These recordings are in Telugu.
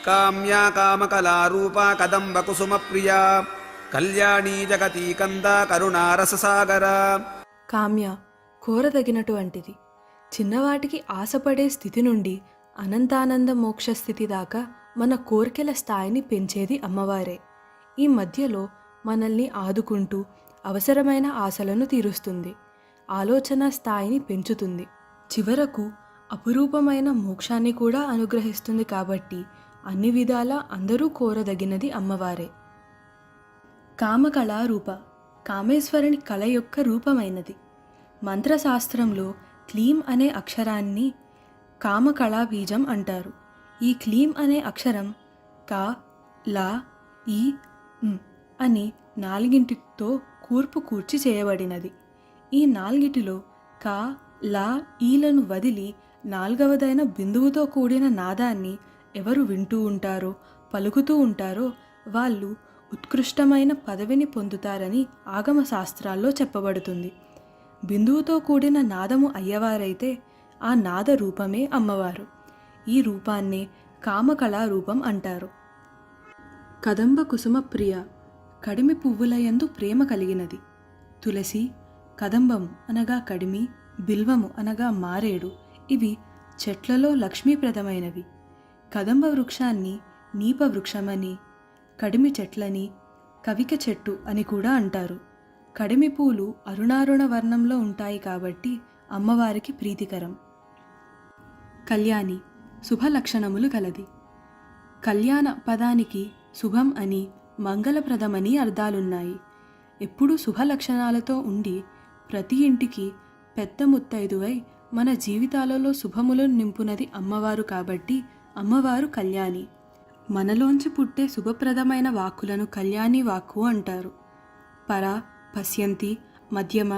కామ్యా కామకళారూపా కదంబ కుసుమ ప్రియా కళ్యాణీ జగతీ కంద కరుణారససాగర. కామ్య కోరదగినటువంటిది. చిన్నవాటికి ఆశపడే స్థితి నుండి అనంతానంద మోక్ష స్థితి దాకా మన కోర్కెల స్థాయిని పెంచేది అమ్మవారే. ఈ మధ్యలో మనల్ని ఆదుకుంటూ అవసరమైన ఆశలను తీరుస్తుంది, ఆలోచన స్థాయిని పెంచుతుంది, చివరకు అపురూపమైన మోక్షాన్ని కూడా అనుగ్రహిస్తుంది. కాబట్టి అన్ని విధాలా అందరూ కోరదగినది అమ్మవారే. కామకళారూప కామేశ్వరుని కళ యొక్క రూపమైనది. మంత్రశాస్త్రంలో క్లీం అనే అక్షరాన్ని కామకళా బీజం అంటారు. ఈ క్లీం అనే అక్షరం కా, లా, ఈ, అని నాలుగింటితో కూర్పు కూర్చి చేయబడినది. ఈ నాలుగిటిలో కా, లా, ఈలను వదిలి నాల్గవదైన బిందువుతో కూడిన నాదాన్ని ఎవరు వింటూ ఉంటారో, పలుకుతూ ఉంటారో వాళ్ళు ఉత్కృష్టమైన పదవిని పొందుతారని ఆగమ శాస్త్రాల్లో చెప్పబడుతుంది. బిందువుతో కూడిన నాదము అయ్యవారైతే ఆ నాద రూపమే అమ్మవారు. ఈ రూపాన్నే కామకళా రూపం అంటారు. కదంబ కుసుమ ప్రియ కడిమి పువ్వులయందు ప్రేమ కలిగినది. తులసి, కదంబము అనగా కడిమి, బిల్వము అనగా మారేడు ఇవి చెట్లలో లక్ష్మీప్రదమైనవి. కదంబ వృక్షాన్ని నీప వృక్షమని, కడిమి చెట్లని కవిక చెట్టు అని కూడా అంటారు. కడిమి పూలు అరుణారుణ వర్ణంలో ఉంటాయి కాబట్టి అమ్మవారికి ప్రీతికరం. కళ్యాణి శుభ లక్షణములు కలది. కళ్యాణ పదానికి శుభం అని, మంగళప్రదమని అర్థాలున్నాయి. ఎప్పుడూ శుభ లక్షణాలతో ఉండి ప్రతి ఇంటికి పెద్ద ముత్తైదువై మన జీవితాలలో శుభములను నింపునది అమ్మవారు కాబట్టి అమ్మవారు కళ్యాణి. మనలోంచి పుట్టే శుభప్రదమైన వాక్కులను కళ్యాణి వాక్కు అంటారు. పర, పశ్యంతి, మధ్యమ,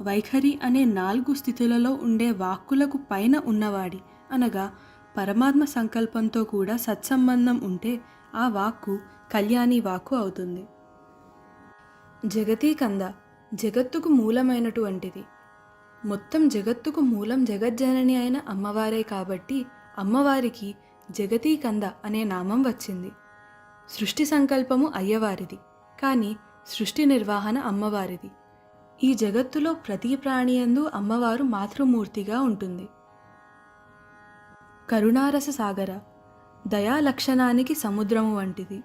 వైఖరి అనే 4 స్థితులలో ఉండే వాక్కులకు పైన ఉన్నవాడి అనగా పరమాత్మ సంకల్పంతో కూడా సత్సంబంధం ఉంటే ఆ వాక్కు కళ్యాణి వాక్కు అవుతుంది. జగతీకంద జగత్తుకు మూలమైనటువంటిది. మొత్తం జగత్తుకు మూలం జగజ్జనని అయిన అమ్మవారే కాబట్టి అమ్మవారికి జగతీకంద అనే నామం వచ్చింది. సృష్టి సంకల్పము అయ్యవారిది, కానీ సృష్టి నిర్వహణ అమ్మవారిది. ఈ జగత్తులో ప్రతి ప్రాణియందు అమ్మవారు మాతృమూర్తిగా ఉంటుంది. కరుణారస సాగర దయా లక్షణానికి సముద్రము వంటిది.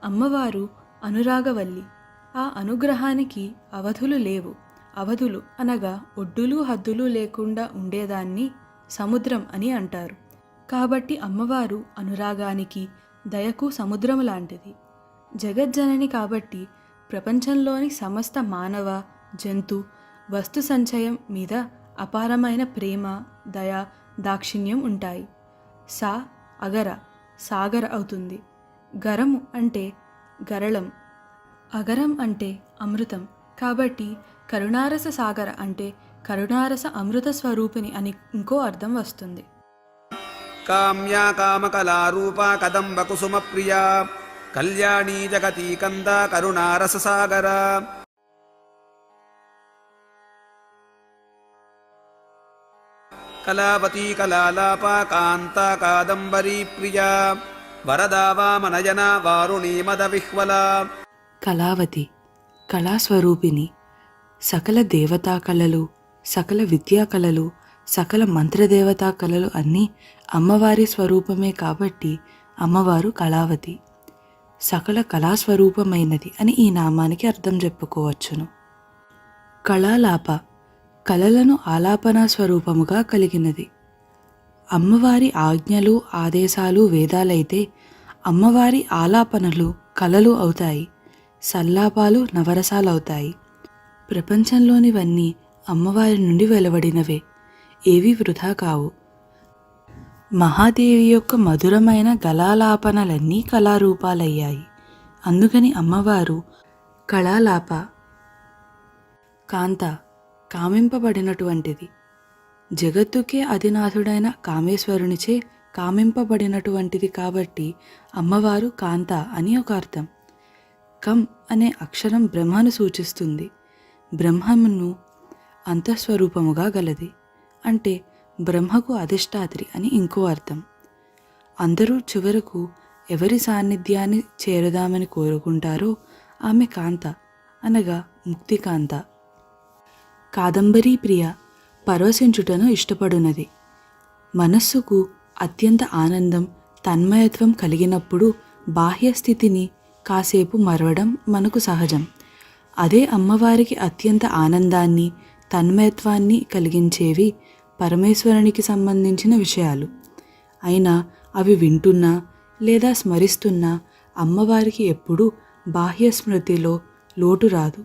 అమ్మవారు అనురాగవల్లి. ఆ అనుగ్రహానికి అవధులు లేవు. అవధులు అనగా ఒడ్డులు హద్దులు లేకుండా ఉండేదాన్ని సముద్రం అని అంటారు. కాబట్టి అమ్మవారు అనురాగానికి దయకు సముద్రం లాంటిది. జగజ్జనని కాబట్టి ప్రపంచంలోని సమస్త మానవ, జంతు, వస్తు సంచయం మీద అపారమైన ప్రేమ, దయ, దాక్షిణ్యం ఉంటాయి. సా అగర సాగర అవుతుంది. గరము అంటే గరళం, అగరం అంటే అమృతం. కాబట్టి కరుణారస సాగర అంటే కరుణారస అమృత స్వరూపిణి అని ఇంకో అర్థం వస్తుంది. కామ్యా కామకళారూపా కదంబ కుసుమ ప్రియా కళ్యాణీ జగతీ కంద కరుణారససాగర. కళావతీ కళాలాపా కాంతా కాదంబరీ ప్రియా వరదా వామనయన వారుణీ మద విహ్వల. కళావతి కళాస్వరూపిణి. సకల దేవతా కళలు, సకల విద్యా కళలు, సకల మంత్రదేవతా కళలు అన్నీ అమ్మవారి స్వరూపమే కాబట్టి అమ్మవారు కళావతి. సకల కళాస్వరూపమైనది అని ఈ నామానికి అర్థం చెప్పుకోవచ్చును. కళాలాప కళలను ఆలాపన స్వరూపముగా కలిగినది. అమ్మవారి ఆజ్ఞలు, ఆదేశాలు వేదాలైతే అమ్మవారి ఆలాపనలు కళలు అవుతాయి, సల్లాపాలు నవరసాలవుతాయి. ప్రపంచంలోనివన్నీ అమ్మవారి నుండి వెలువడినవే, ఏవి వృధా కావు. మహాదేవి యొక్క మధురమైన గళాలాపనలన్నీ కళారూపాలయ్యాయి. అందుకని అమ్మవారు కళాలాప. కాంత కామింపబడినటువంటిది. జగత్తుకే అధినాథుడైన కామేశ్వరునిచే కామింపబడినటువంటిది కాబట్టి అమ్మవారు కాంత అని ఒక అర్థం. కం అనే అక్షరం బ్రహ్మను సూచిస్తుంది. బ్రహ్మమును అంతఃస్వరూపముగా గలది అంటే బ్రహ్మకు అధిష్టాత్రి అని ఇంకో అర్థం. అందరూ చివరకు ఎవరి సాన్నిధ్యాన్ని చేరుదామని కోరుకుంటారో ఆమె కాంత, అనగా ముక్తికాంత. కాదంబరీ ప్రియ పరవశించుటను ఇష్టపడునది. మనస్సుకు అత్యంత ఆనందం, తన్మయత్వం కలిగినప్పుడు బాహ్య స్థితిని కాసేపు మరవడం మనకు సహజం. అదే అమ్మవారికి అత్యంత ఆనందాన్ని, తన్మయత్వాన్ని కలిగించేవి పరమేశ్వరునికి సంబంధించిన విషయాలు. అయినా అవి వింటున్నా లేదా స్మరిస్తున్నా అమ్మవారికి ఎప్పుడూ బాహ్య స్మృతిలో లోటు రాదు.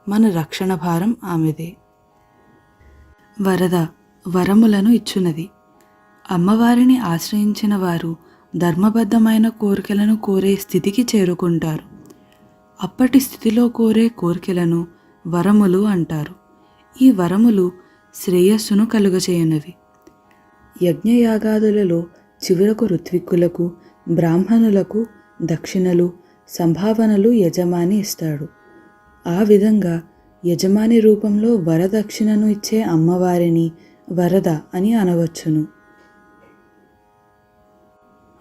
మన రక్షణ భారం ఆమెదే. వరద వరములను ఇచ్చునది. అమ్మవారిని ఆశ్రయించిన వారు ధర్మబద్ధమైన కోరికలను కోరే స్థితికి చేరుకుంటారు. అప్పటి స్థితిలో కోరే కోరికలను వరములు అంటారు. ఈ వరములు శ్రేయస్సును కలుగచేయునవి. యజ్ఞయాగాదులలో చివరకు ఋత్విక్కులకు, బ్రాహ్మణులకు దక్షిణలు, సంభావనలు యజమాని ఇస్తాడు. ఆ విధంగా యజమాని రూపంలో వరదక్షిణను ఇచ్చే అమ్మవారిని వరద అని అనవచ్చును.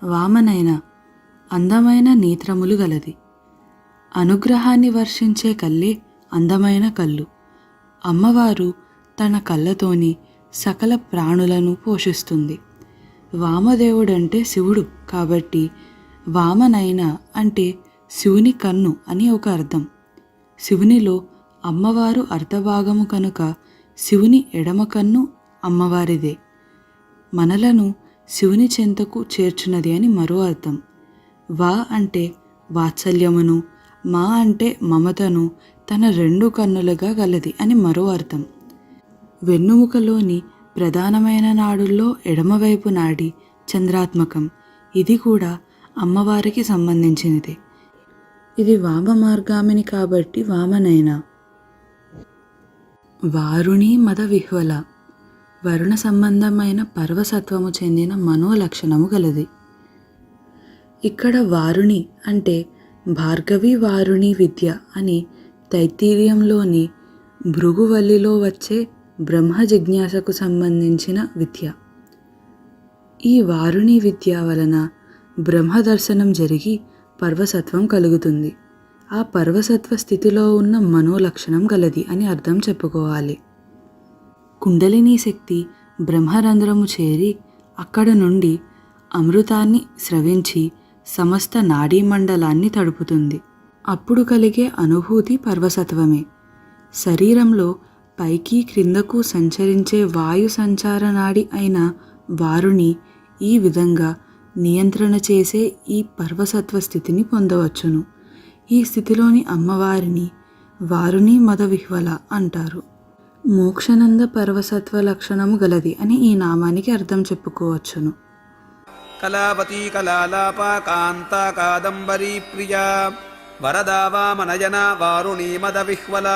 వామనైన అందమైన నేత్రములు గలది. అనుగ్రహాన్ని వర్షించే కళ్ళే అందమైన కళ్ళు. అమ్మవారు తన కళ్ళతోని సకల ప్రాణులను పోషిస్తుంది. వామదేవుడంటే శివుడు కాబట్టి వామనైన అంటే శివుని కన్ను అని ఒక అర్థం. శివునిలో అమ్మవారు అర్ధభాగము కనుక శివుని ఎడమ కన్ను అమ్మవారిదే. మనలను శివుని చెంతకు చేర్చున్నది అని మరో అర్థం. వా అంటే వాత్సల్యమును, మా అంటే మమతను తన రెండు కన్నులుగా గలది అని మరో అర్థం. వెన్నుముకలోని ప్రధానమైన నాడుల్లో ఎడమవైపు నాడి చంద్రాత్మకం. ఇది కూడా అమ్మవారికి సంబంధించినదే. ఇది వామ మార్గామిని కాబట్టి వామనైన. వారుణి మద విహ్వల వరుణ సంబంధమైన పర్వసత్వము చెందిన మనోలక్షణము గలది. ఇక్కడ వారుణి అంటే భార్గవి వారుణి విద్య అని తైత్తిరీయంలోని భృగువల్లిలో వచ్చే బ్రహ్మ జిజ్ఞాసకు సంబంధించిన విద్య. ఈ వారుణి విద్య వలన బ్రహ్మ దర్శనం జరిగి పర్వసత్వం కలుగుతుంది. ఆ పర్వసత్వ స్థితిలో ఉన్న మనోలక్షణం గలది అని అర్థం చెప్పుకోవాలి. కుండలినీ శక్తి బ్రహ్మరంధ్రము చేరి అక్కడ నుండి అమృతాన్ని స్రవించి సమస్త నాడీమండలాన్ని తడుపుతుంది. అప్పుడు కలిగే అనుభూతి పర్వసత్వమే. శరీరంలో పైకి క్రిందకు సంచరించే వాయు సంచార నాడి అయిన వారుని ఈ విధంగా నియంత్రణ చేసే ఈ పర్వసత్వ స్థితిని పొందవచ్చును. ఈ స్థితిలోని అమ్మవారిని వారుని మద విహ్వల అంటారు. మోక్షనంద పర్వసత్వ లక్షణము గలది అని ఈ నామానికి అర్థం చెప్పుకోవచ్చును. కళావతీ కళాలాప కాంత కాదంబరీ ప్రియా వరదా వామనయన వారుణీ మద విహ్వల